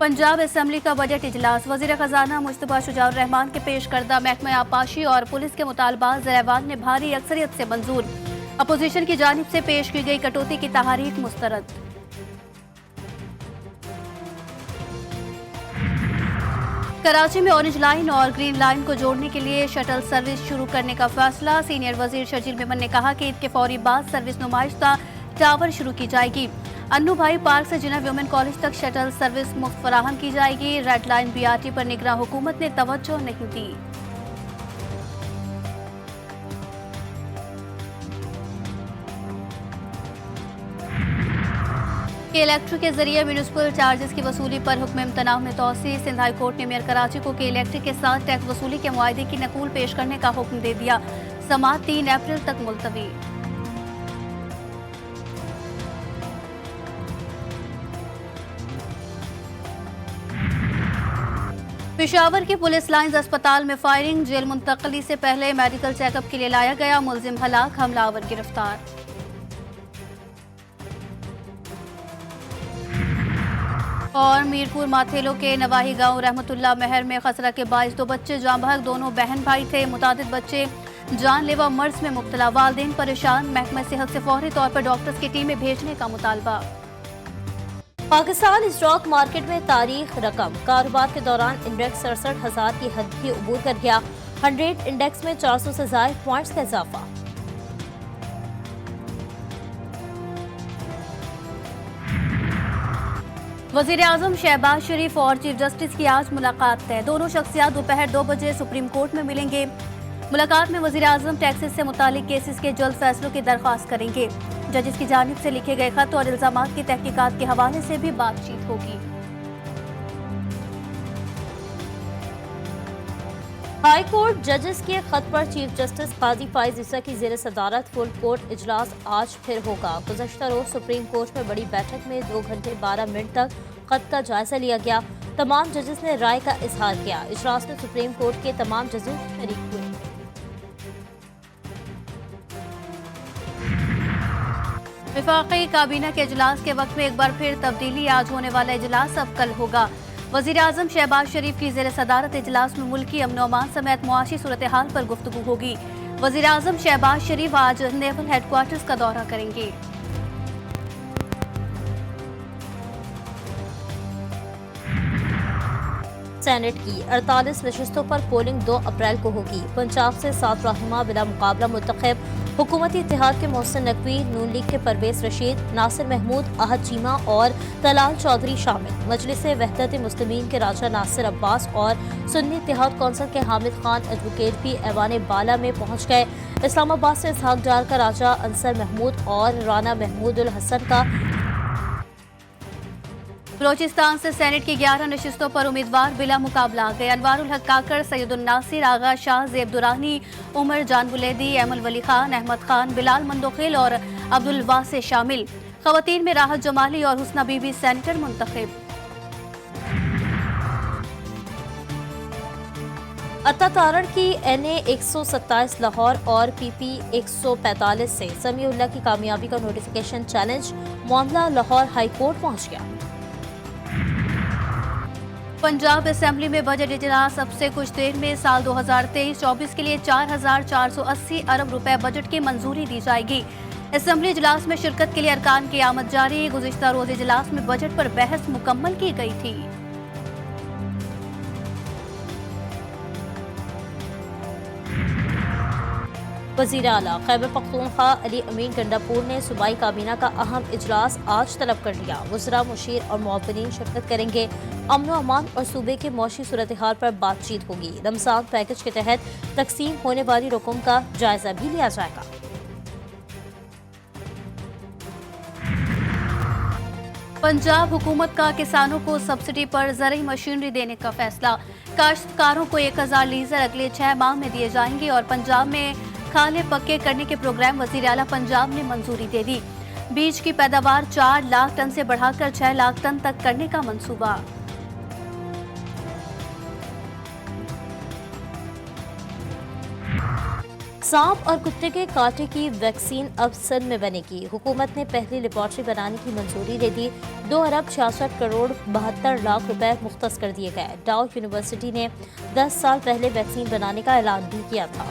Punjab assembly का budget इजलास। वजीर खजाना मुस्तफा शुजाउर रहमान के पेश करदा महकमा आबपाशी और पुलिस के मुतालबात ज़ेर-ए-ऐवान ने भारी अक्सरियत से मंजूर। अपोजिशन की जानिब से पेश की गई कटौती की तहरीक मुस्तरद। कराची में ऑरेंज लाइन और ग्रीन लाइन को जोड़ने के लिए शटल सर्विस शुरू करने का फैसला। सीनियर वजीर शजील मेमन ने कहा कि ईद के फौरी बाद सर्विस नुमाइशता टावर शुरू की जाएगी। अन्नू भाई पार्क से जिना वुमेन कॉलेज तक शटल सर्विस मुफ्त फराहम की जाएगी। रेड लाइन बीआरटी पर निगरान हुकूमत ने तवज्जो नहीं दी। के-इलेक्ट्रिक के जरिए म्यूनिसिपल चार्जेस की वसूली पर हुक्म इम्तनाह में तौसी। सिंध हाई कोर्ट ने मेयर कराची को के-इलेक्ट्रिक के साथ टैक्स वसूली के मुआहदे की नकूल पेश करने का हुक्म दे दिया। समाअत 3 अप्रैल तक मुलतवी। पेशावर के पुलिस लाइंस अस्पताल में फायरिंग। जेल मुंतकली से पहले मेडिकल चेकअप के लिए लाया गया। मुलजिम हलाक, हमलावर गिरफ्तार। और मीरपुर माथेलो के नवाही गांव रहमतुल्लाह महर में खसरा के 22 बच्चे जाँ बहक। दोनों बहन भाई थे। मुतादिद बच्चे जानलेवा मर्ज में मुब्तला। वालिदैन परेशान। महकमा सेहत से फौरी तौर पर डॉक्टर्स की टीमें भेजने का मुतालबा। पाकिस्तान स्टॉक मार्केट में तारीख रकम। कारोबार के दौरान इंडेक्स 67,000 की हद भी अबूर कर गया। 100 इंडेक्स में 400 से ज़ायद पॉइंट्स का इजाफा। वजीर आजम शहबाज शरीफ और चीफ जस्टिस की आज मुलाकात तय। दोनों शख्सियात दोपहर 2 बजे सुप्रीम कोर्ट में मिलेंगे। मुलाकात में वजीर आजम टैक्सेस से मुतालिक केसेस के जल्द फैसलों की दरख्वास्त करेंगे। जजेस की जानिब से लिखे गए खत और इल्जामात की तहकीकात के हवाले से भी बातचीत होगी। हाई कोर्ट जजेस के खत पर चीफ जस्टिस काजी फाइज ईसा की ज़ेर सदारत फुल कोर्ट इजलास आज फिर होगा। गुज़श्ता रोज सुप्रीम कोर्ट में बड़ी बैठक में 2 घंटे 12 मिनट तक खत का जायजा लिया गया। तमाम जजेस ने राय का इजहार किया। इजलास में सुप्रीम कोर्ट के तमाम जजेस शरीक हुए। वफाकी काबीना के इजलास के वक्त में एक बार फिर तब्दीली। आज होने वाला इजलास अब कल होगा। वजीर आजम शहबाज शरीफ की ज़ेर सदारत इजलास में मुल्की अमन अमान समेत मुआशी सूरत हाल पर गुफ्तगू होगी। वजीर आजम शहबाज शरीफ आज नेवल हेडक्वार्टर्स का दौरा करेंगे। सेनेट की 48 नशस्तों पर पोलिंग 2 अप्रैल को होगी। पंजाब से 7 रहनुमा बिला मुकाबला मुंतखब। हुकूमती इत्तेहाद के मोहसिन नकवी, नून लीग के परवेज रशीद, नासिर महमूद, अहद चीमा और तलाल चौधरी शामिल। मजलिस वहदत मुस्लिमीन के राजा नासिर अब्बास और सुन्नी इत्तेहाद कौंसिल के हामिद खान एडवोकेट भी ऐवान बाला में पहुंच गए। इस्लामाबाद से इसहाक डार का राजा अंसर महमूद और राना महमूद उल हसन का। बलोचिस्तान से सेनेट की 11 नशिस्तों पर उम्मीदवार बिला मुकाबला गए। अनवारुल हक काकर, सैयदुल नासिर, आगा शाह, ज़ेब दुरानी, उमर जान बुलेदी, एमल वली खान, अहमद खान, बिलाल मंदोखिल और अब्दुल वासे शामिल। खवातीन में राहत जमाली और हुस्ना बीबी सेनेटर मुंतखब। अता तारण की NA 127 लाहौर और PP 145 से समीउल्लाह की कामयाबी का नोटिफिकेशन चैलेंज। मामला लाहौर हाई कोर्ट पहुंच गया। पंजाब असेंबली में बजट इजलास अब से कुछ देर में। साल 2023-24 के लिए 4,480 अरब रुपए बजट की मंजूरी दी जाएगी। असेंबली इजलास में शिरकत के लिए अरकान की आमद जारी। गुज़िश्ता रोज इजलास में बजट पर बहस मुकम्मल की गई थी। वज़ीर आला खैबर पख्तूनख्वा अली अमीन गंडापुर ने सूबाई काबीना का अहम इजलास आज तलब कर लिया। वज़रा, मुशीर और मुअव्विनीन शिरकत करेंगे। अमन व अमान और सूबे के मौशी सूरत हाल पर बातचीत होगी। रमज़ान पैकेज के तहत तकसीम होने वाली रकम का जायजा भी लिया जाएगा। पंजाब हुकूमत का किसानों को सब्सिडी पर ज़रूरी मशीनरी देने का फैसला। काश्तकारों को 1000 लीजर अगले 6 माह में दिए जाएंगे और पंजाब में खाले पक्के करने के प्रोग्राम वज़ीर आला पंजाब ने मंजूरी दे दी। बीज की पैदावार 4 लाख टन से बढ़ाकर 6 लाख टन तक करने का मंसूबा। सांप और कुत्ते के कांटे की वैक्सीन अब सिंध में बनेगी। हुकूमत ने पहली लेबॉर्ट्री बनाने की मंजूरी दे दी। 2 अरब 66 करोड़ 72 लाख रुपए मुख्तस कर दिए गए। डाउ यूनिवर्सिटी ने 10 साल पहले वैक्सीन बनाने का ऐलान भी किया था।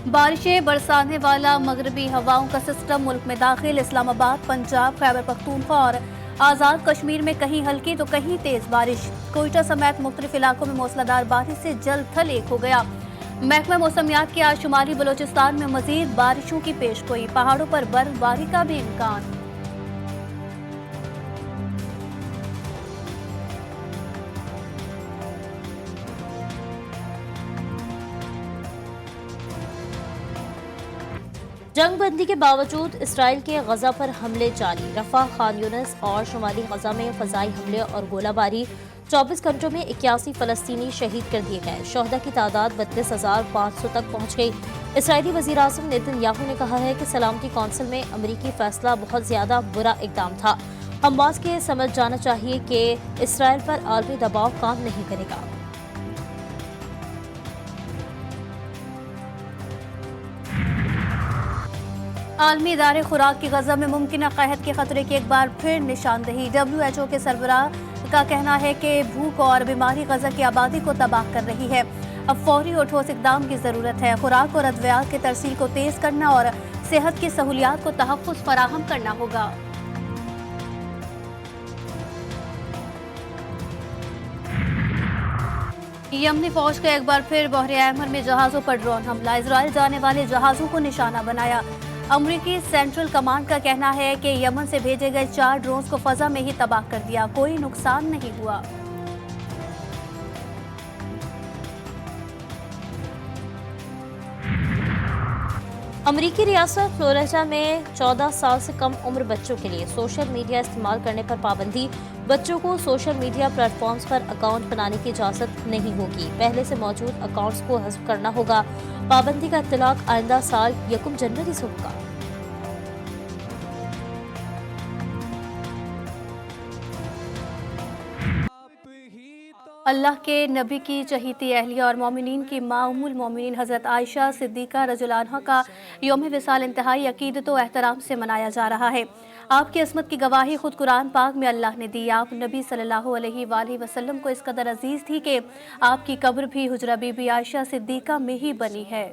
बारिशें बरसाने वाला मगरबी हवाओं का सिस्टम मुल्क में दाखिल। इस्लामाबाद, पंजाब, खैबर पख्तूनख्वा और आज़ाद कश्मीर में कहीं हल्की तो कहीं तेज बारिश। कोयटा समेत मुख्तलिफ इलाकों में मूसलाधार बारिश से जल थल एक हो गया। महकमा मौसमियात की आज शुमाली बलोचिस्तान में मजीद बारिशों की पेशगोई। पहाड़ों पर बर्फबारी का भी इम्कान। जंगबंदी के बावजूद इसराइल के गजा पर हमले जारी। रफा, खान यूनिस और शुमाली गजा में फजाई हमले और गोलाबारी। 24 घंटों में 81 फलस्तीनी शहीद कर दिए गए। शोहदा की तादाद 32,500 तक पहुंच गई। इसराइली वजीर आज़म नेतन्याहू ने कहा है कि सलामती कौंसिल में अमरीकी फैसला बहुत ज्यादा बुरा इकदाम था। हमास के समझ जाना चाहिए कि इसराइल पर आलमी दबाव काम नहीं करेगा। आलमी इदारे खुराक की गजा में मुमकिन कहत के खतरे की एक बार फिर निशानदही। WHO के सरबराह का कहना है कि भूख और बीमारी गजा की आबादी को तबाह कर रही है। अब फौरी और ठोस इकदाम की जरूरत है। खुराक और अद्वियात के तरसील को तेज करना और सेहत की सहूलियात को तहफ़्फ़ुज़ फराहम करना होगा। यमनी फौज का एक बार फिर बहरे अहमर में जहाजों पर ड्रोन हमला। इजराइल जाने वाले जहाजों को निशाना बनाया। अमरीकी सेंट्रल कमांड का कहना है कि यमन से भेजे गए 4 ड्रोन्स को फजा में ही तबाह कर दिया। कोई नुकसान नहीं हुआ। अमरीकी रियासत फ्लोरिडा में 14 साल से कम उम्र बच्चों के लिए सोशल मीडिया इस्तेमाल करने पर पाबंदी। बच्चों को सोशल मीडिया प्लेटफॉर्म्स पर अकाउंट बनाने की इजाज़त नहीं होगी। पहले से मौजूद अकाउंट्स को हज़्फ करना होगा। पाबंदी का इत्तलाक आइंदा साल 1 जनवरी से होगा। अल्लाह के नबी की चहीती अहलिया और मोमिनीन की माँ उम्मुल मोमिनीन हज़रत आयशा सिद्दीक़ा रज़ियल्लाहु अन्हा का यौम विसाल इंतहाई अकीदत व एहतराम से मनाया जा रहा है। आपकी अस्मत की गवाही खुद कुरान पाक में अल्लाह ने दी। आप नबी सल्लल्लाहु अलैहि वसल्लम को इस कदर अजीज़ थी कि आपकी कब्र भी हुजरा बीबी आयशा सिद्दीक़ा में ही बनी है।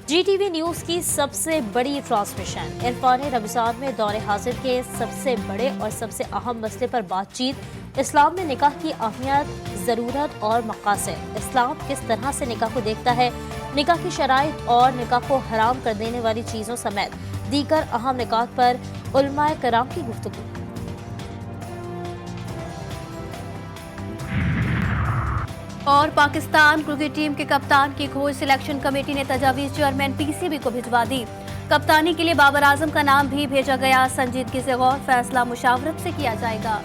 GTV न्यूज़ की सबसे बड़ी ट्रांसमिशन। इरफान रमज़ान में दौरे हाजिर के सबसे बड़े और सबसे अहम मसले पर बातचीत। इस्लाम में निकाह की अहमियत, ज़रूरत और मकासद। इस्लाम किस तरह से निकाह को देखता है, निकाह की शराइत और निकाह को हराम कर देने वाली चीज़ों समेत दीगर अहम निकात पर उलमाए कराम की गुफ्तगू। और पाकिस्तान क्रिकेट टीम के कप्तान की खोज सिलेक्शन कमेटी ने तजावीज़ चेयरमैन PCB को भिजवा दी। कप्तानी के लिए बाबर आजम का नाम भी भेजा गया। संजीदगी से गौर फैसला मुशावरत से किया जाएगा।